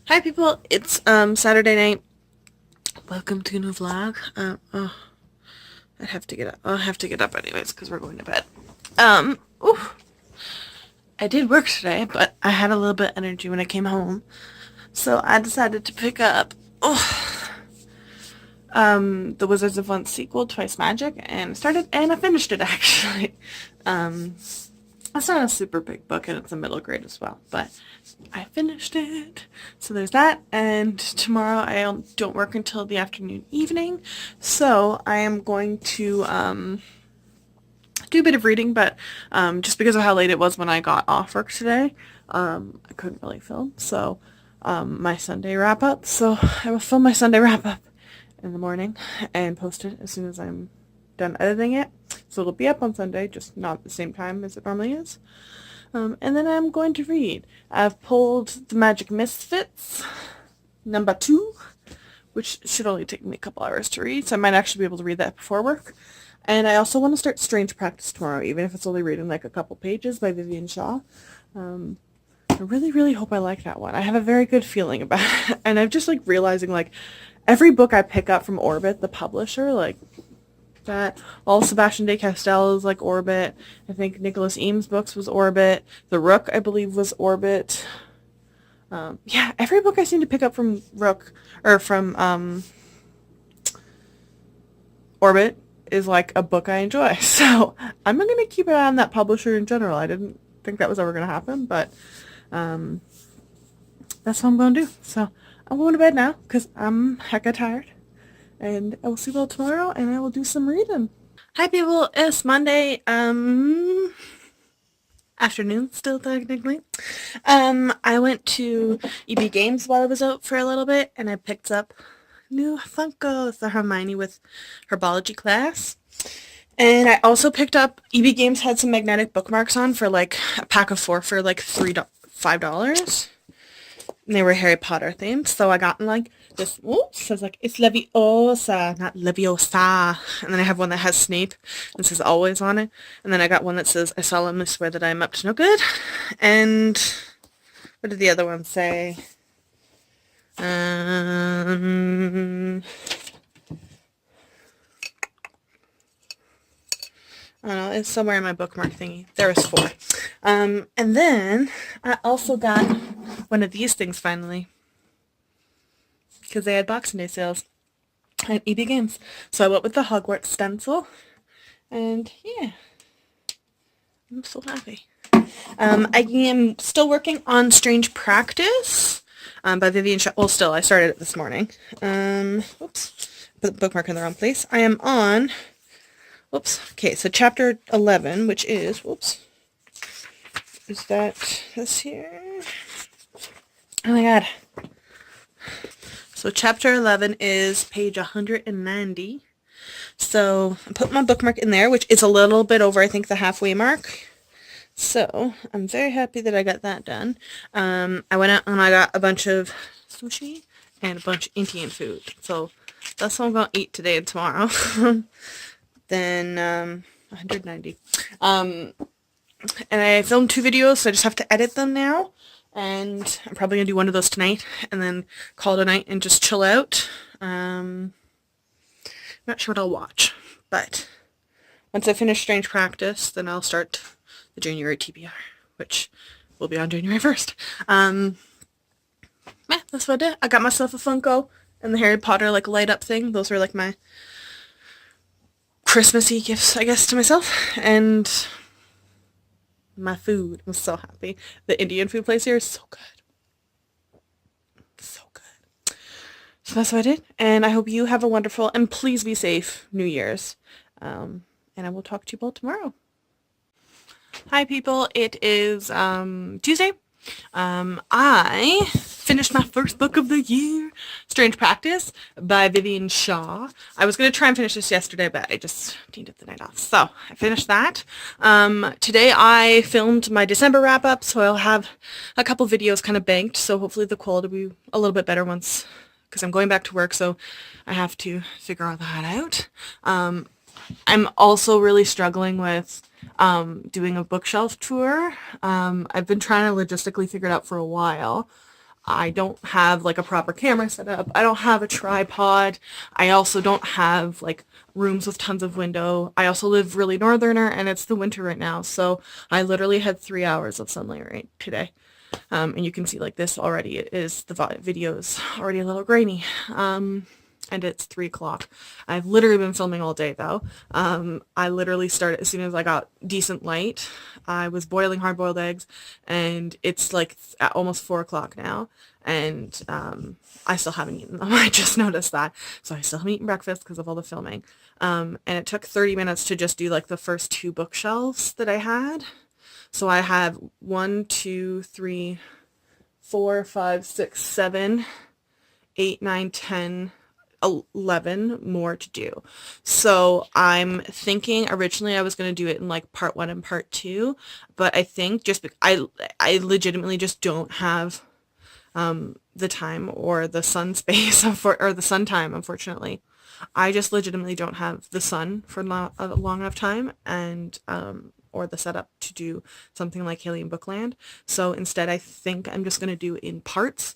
Hi people, it's Saturday night. Welcome to a new vlog. I'd have to get up. I'll have to get up anyways because we're going to bed. Oof. I did work today, but I had a little bit of energy when I came home, so I decided to pick up the Wizards of Once sequel, Twice Magic, and I finished it actually. It's not a super big book, and it's a middle grade as well, but I finished it. So there's that, and tomorrow I don't work until the afternoon evening, so I am going to do a bit of reading, but just because of how late it was when I got off work today, I couldn't really film, so my Sunday wrap-up, so I will film my Sunday wrap-up in the morning and post it as soon as I'm done editing it. So it'll be up on Sunday, just not at the same time as it normally is. And then I'm going to read. I've pulled The Magic Misfits, number 2, which should only take me a couple hours to read, so I might actually be able to read that before work. And I also want to start Strange Practice tomorrow, even if it's only reading like a couple pages by Vivian Shaw. I really, really hope I like that one. I have a very good feeling about it. And I'm just like realizing like every book I pick up from Orbit, the publisher, like that all Sebastian de Castell is like Orbit. I think Nicholas Eames' books was Orbit. The Rook, I believe, was Orbit. Yeah, every book I seem to pick up from Rook or from Orbit is like a book I enjoy. So I'm gonna keep an eye on that publisher in general. I didn't think that was ever gonna happen, but that's what I'm gonna do. So I'm going to bed now because I'm hecka tired. And I will see you all tomorrow, and I will do some reading. Hi people, it's Monday, afternoon still technically. I went to EB Games while I was out for a little bit, and I picked up new Funkos, the Hermione with Herbology class. And I also picked up, EB Games had some magnetic bookmarks on for like a pack of 4 for like $5. And they were Harry Potter themed, so I got like this, says like, it's Leviosa, not Leviosa. And then I have one that has Snape and says always on it. And then I got one that says, I solemnly swear that I am up to no good. And what did the other one say? I don't know, it's somewhere in my bookmark thingy. There was 4. And then I also got one of these things finally, because they had Boxing Day sales at EB Games. So I went with the Hogwarts stencil, and yeah, I'm so happy. I am still working on Strange Practice by Vivian Shaw. Well, still, I started it this morning. Oops, put the bookmark in the wrong place. I am on, okay, so chapter 11, which is, is that this here? Oh my god. So chapter 11 is page 190. So I put my bookmark in there, which is a little bit over, I think, the halfway mark. So I'm very happy that I got that done. I went out and I got a bunch of sushi and a bunch of Indian food. So that's what I'm going to eat today and tomorrow. Then 190. And I filmed 2 videos, so I just have to edit them now. And I'm probably going to do one of those tonight and then call it a night and just chill out. I'm not sure what I'll watch, but once I finish Strange Practice, then I'll start the January TBR, which will be on January 1st. Yeah, that's what I did. I got myself a Funko and the Harry Potter like light up thing. Those were like my Christmassy gifts, I guess, to myself. And my food. I'm so happy. The Indian food place here is so good. So good. So that's what I did. And I hope you have a wonderful and please be safe New Year's. And I will talk to you both tomorrow. Hi people. It is Tuesday. I finished my first book of the year, Strange Practice by Vivian Shaw. I was going to try and finish this yesterday, but I just needed the night off. So I finished that. Today I filmed my December wrap-up, so I'll have a couple videos kind of banked, so hopefully the quality will be a little bit better once, because I'm going back to work, so I have to figure all that out. I'm also really struggling with doing a bookshelf tour. I've been trying to logistically figure it out for a while. I don't have like a proper camera set up. I don't have a tripod. I also don't have like rooms with tons of window. I also live really northerner and it's the winter right now. So I literally had 3 hours of sunlight right today. And you can see like this already is the video's already a little grainy. And it's 3 o'clock. I've literally been filming all day though. I literally started as soon as I got decent light. I was boiling hard-boiled eggs and it's like almost 4 o'clock now. And I still haven't eaten them. I just noticed that. So I still haven't eaten breakfast because of all the filming. And it took 30 minutes to just do like the first 2 bookshelves that I had. So I have 1, 2, 3, 4, 5, 6, 7, 8, 9, 10, 11 more to do. So I'm thinking originally I was going to do it in like part 1 and part 2, but I think just I legitimately just don't have the time or the sun space or the sun time, unfortunately. I just legitimately don't have the sun for a long enough time and or the setup to do something like Haley in Bookland. So instead I think I'm just going to do it in parts.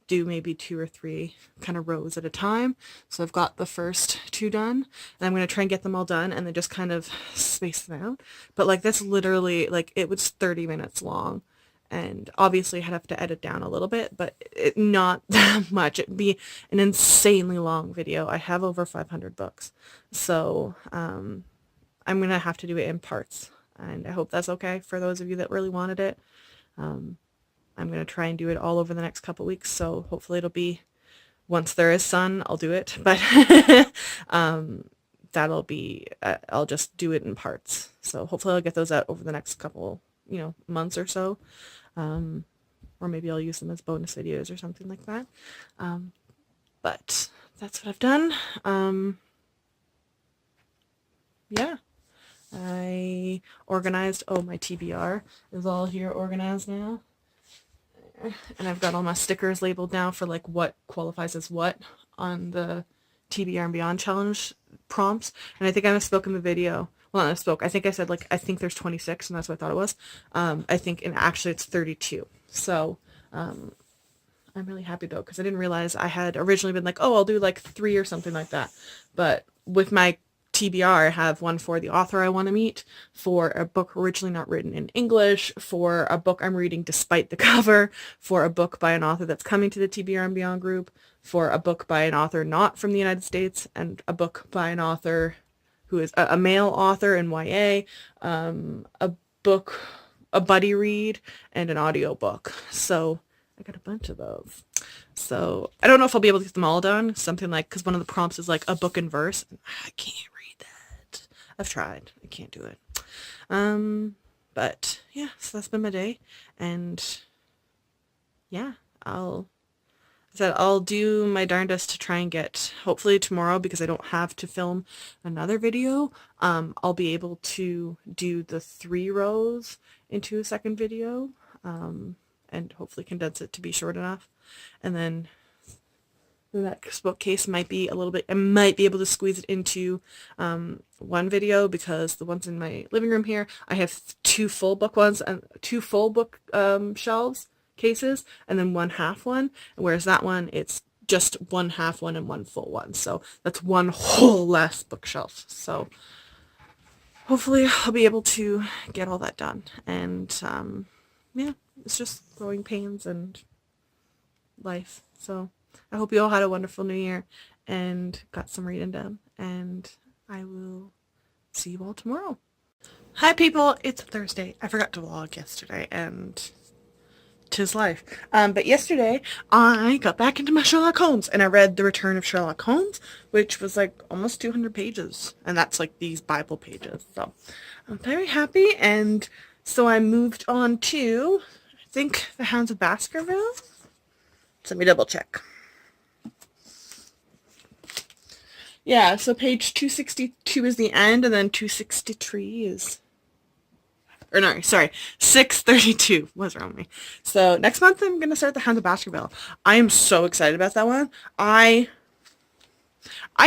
Do maybe 2 or 3 kind of rows at a time. So I've got the first 2 done and I'm going to try and get them all done and then just kind of space them out. But like that's literally like it was 30 minutes long and obviously I'd have to edit down a little bit, but not that much. It'd be an insanely long video. I have over 500 books. So I'm going to have to do it in parts and I hope that's okay for those of you that really wanted it. I'm going to try and do it all over the next couple weeks, so hopefully it'll be, once there is sun, I'll do it, but that'll be, I'll just do it in parts. So hopefully I'll get those out over the next couple, months or so, or maybe I'll use them as bonus videos or something like that. But that's what I've done. Yeah. I organized, my TBR is all here organized now. And I've got all my stickers labeled now for like what qualifies as what on the TBR and Beyond challenge prompts. And I think I misspoke in the video. Well, not misspoke. I think I said like, I think there's 26 and that's what I thought it was. I think, and actually it's 32. So, I'm really happy though, because I didn't realize I had originally been like, I'll do like 3 or something like that. But with my TBR, I have one for the author I want to meet, for a book originally not written in English, for a book I'm reading despite the cover, for a book by an author that's coming to the TBR and Beyond group, for a book by an author not from the United States, and a book by an author who is a male author in YA, a book, a buddy read, and an audio book. So I got a bunch of those. So I don't know if I'll be able to get them all done. Something like, because one of the prompts is like a book in verse. I can't read that. I've tried. I can't do it. But yeah, so that's been my day. And yeah, I'll do my darndest to try and get, hopefully tomorrow, because I don't have to film another video, I'll be able to do the 3 rows into a second video, and hopefully condense it to be short enough. And then the next bookcase might be a little bit, I might be able to squeeze it into one video, because the ones in my living room here, I have 2 full book ones and 2 full book shelves, cases, and then 1 half one, whereas that one, it's just 1 half one and 1 full one. So that's 1 whole less bookshelf. So hopefully I'll be able to get all that done. And yeah, it's just growing pains and life. So I hope you all had a wonderful new year and got some reading done, and I will see you all tomorrow. Hi people, it's Thursday. I forgot to vlog yesterday, and 'tis life. But yesterday I got back into my Sherlock Holmes and I read The Return of Sherlock Holmes, which was like almost 200 pages, and that's like these Bible pages. So I'm very happy, and so I moved on to, I think, The Hounds of Baskerville. So let me double check. Yeah, so page 262 is the end, and then 263 is, or no, sorry, 632. What's wrong with me? So next month I'm going to start The Hounds of Baskerville. I am so excited about that one. I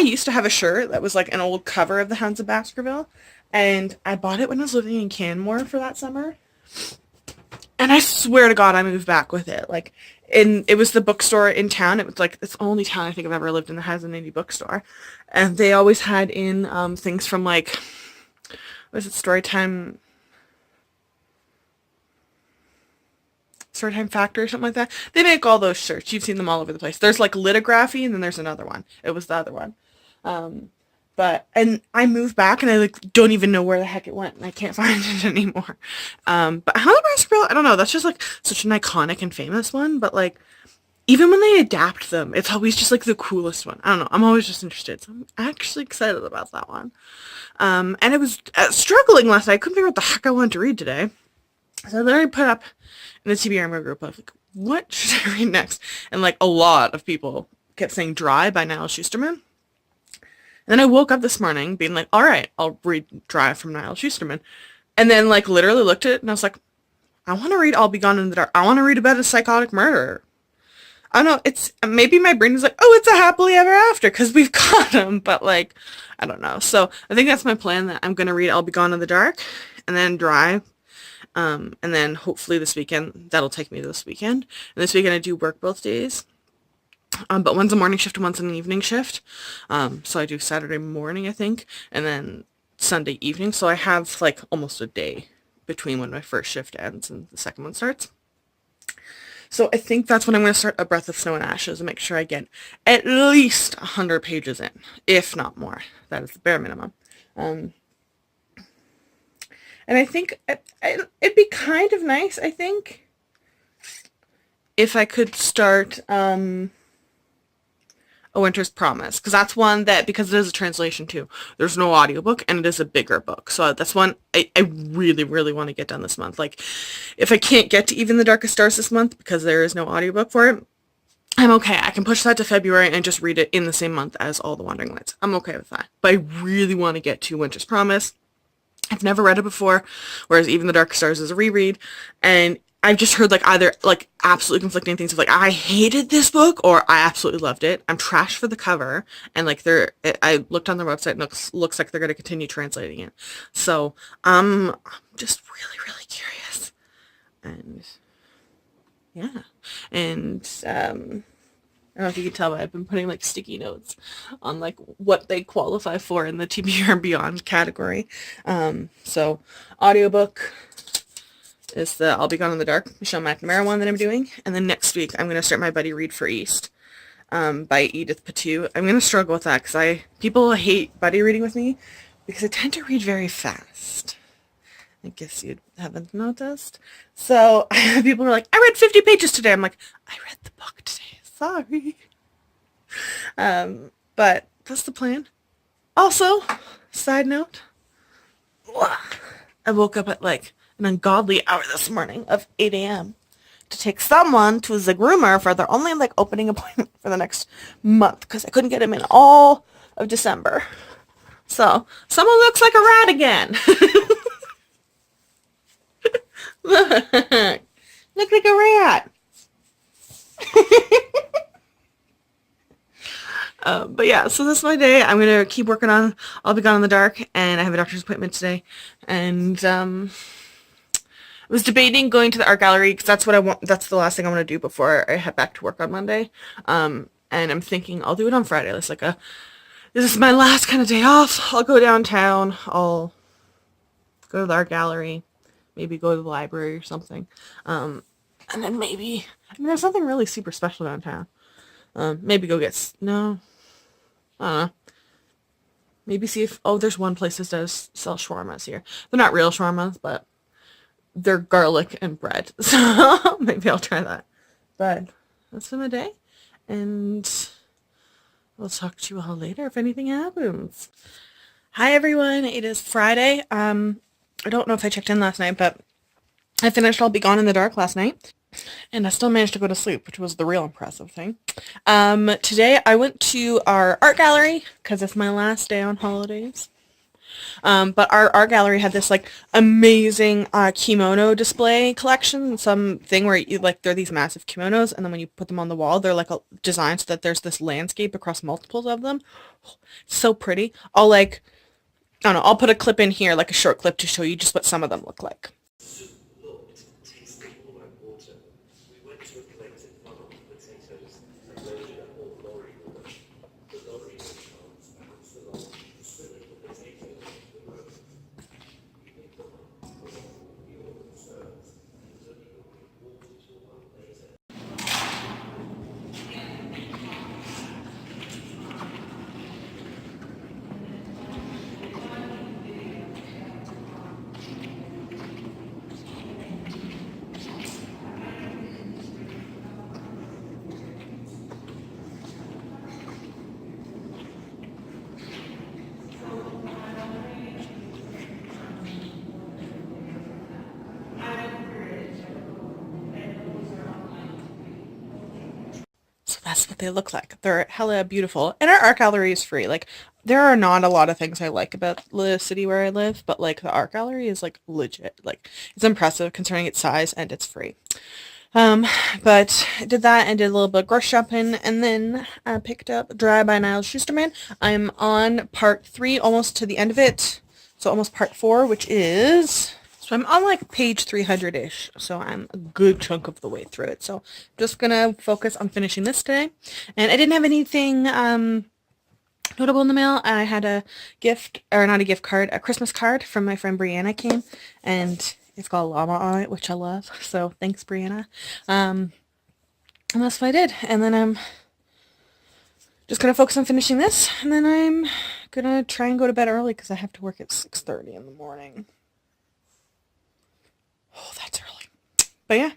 used to have a shirt that was like an old cover of The Hounds of Baskerville, and I bought it when I was living in Canmore for that summer. And I swear to God, I moved back with it. Like, it was the bookstore in town. It was like, it's the only town I think I've ever lived in that has an indie bookstore. And they always had in things from like, what is it, Storytime Factory or something like that. They make all those shirts. You've seen them all over the place. There's like lithography, and then there's another one. It was the other one. And I moved back, and I like don't even know where the heck it went, and I can't find it anymore. But How the Basket Girl, I don't know. That's just like such an iconic and famous one. But like, even when they adapt them, it's always just like the coolest one. I don't know. I'm always just interested, so I'm actually excited about that one. And I was struggling last night. I couldn't figure out what the heck I wanted to read today. So I literally put up in the TBR group, I was like, what should I read next? And like a lot of people kept saying Dry by Niall Schusterman. And then I woke up this morning being like, all right, I'll read Dry from Niall Schusterman. And then like literally looked at it and I was like, I want to read I'll Be Gone in the Dark. I want to read about a psychotic murderer. I don't know, it's maybe my brain is like, oh, it's a happily ever after because we've got him, but like, I don't know. So I think that's my plan, that I'm going to read I'll Be Gone in the Dark and then Dry. And then hopefully this weekend, that'll take me to this weekend. And this weekend I do work both days. But one's a morning shift and one's an evening shift. So I do Saturday morning, I think, and then Sunday evening. So I have like almost a day between when my first shift ends and the second one starts. So I think that's when I'm going to start A Breath of Snow and Ashes and make sure I get at least 100 pages in, if not more. That is the bare minimum. And I think it'd be kind of nice, I think, if I could start A Winter's Promise. Because that's one that, because it is a translation too, there's no audiobook and it is a bigger book. So that's one I really, really want to get done this month. Like, if I can't get to Even the Darkest Stars this month because there is no audiobook for it, I'm okay. I can push that to February and just read it in the same month as All the Wandering Lights. I'm okay with that. But I really want to get to Winter's Promise. I've never read it before, whereas Even the Dark Stars is a reread, and I've just heard like either like absolutely conflicting things of like I hated this book or I absolutely loved it. I'm trash for the cover, and like I looked on their website and it looks like they're going to continue translating it. So I'm just really, really curious, and yeah, and I don't know if you can tell, but I've been putting like sticky notes on like what they qualify for in the TBR Beyond category. So audiobook is the I'll Be Gone in the Dark, Michelle McNamara one that I'm doing. And then next week I'm going to start my Buddy Read for East by Edith Patu. I'm going to struggle with that because people hate buddy reading with me because I tend to read very fast. I guess you haven't noticed. So people are like, I read 50 pages today. I'm like, I read the book today. Sorry. But that's the plan. Also, side note, I woke up at like an ungodly hour this morning of 8 a.m. to take someone to a Zigrumer for their only like opening appointment for the next month because I couldn't get him in all of December. So, someone looks like a rat again. Look like a rat. But yeah, so that's my day. I'm going to keep working on I'll Be Gone in the Dark, and I have a doctor's appointment today. And I was debating going to the art gallery because that's what I want. That's the last thing I want to do before I head back to work on Monday. And I'm thinking I'll do it on Friday. It's like this is my last kind of day off. I'll go downtown. I'll go to the art gallery, maybe go to the library or something. And then maybe, there's something really super special downtown. Maybe go get, no, I don't know. Maybe see if, there's one place that does sell shawarmas here. They're not real shawarmas, but they're garlic and bread. So maybe I'll try that. But that's been my day. And I'll talk to you all later if anything happens. Hi everyone, it is Friday. I don't know if I checked in last night, but I finished I'll Be Gone in the Dark last night. And I still managed to go to sleep, which was the real impressive thing. Today I went to our art gallery because it's my last day on holidays. But our art gallery had this like amazing kimono display collection, something where you like they're these massive kimonos, and then when you put them on the wall, they're like designed so that there's this landscape across multiples of them. So pretty. I don't know, I'll put a clip in here, like a short clip to show you just what some of them look like. So that's what they look like. They're hella beautiful. And our art gallery is free. Like, there are not a lot of things I like about the city where I live, but like the art gallery is like legit. Like, it's impressive considering its size and it's free. Um, but I did that and did a little bit of grocery shopping, and then I picked up Dry by Niles Schusterman. I'm on part 3, almost to the end of it. So almost part 4, which is... So I'm on like page 300-ish. So I'm a good chunk of the way through it. So I'm just gonna focus on finishing this today. And I didn't have anything notable in the mail. I had a gift, or not a gift card, a Christmas card from my friend Brianna came, and it's got a llama on it, which I love. So thanks, Brianna. And that's what I did. And then I'm just gonna focus on finishing this, and then I'm gonna try and go to bed early because I have to work at 6:30 in the morning. Oh, that's early. But yeah,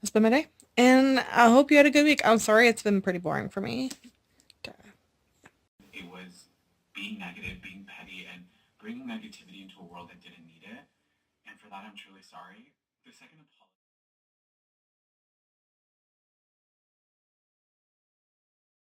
that's been my day. And I hope you had a good week. I'm sorry it's been pretty boring for me. It was being negative, being petty, and bringing negativity into a world that didn't need it. And for that, I'm truly sorry. The second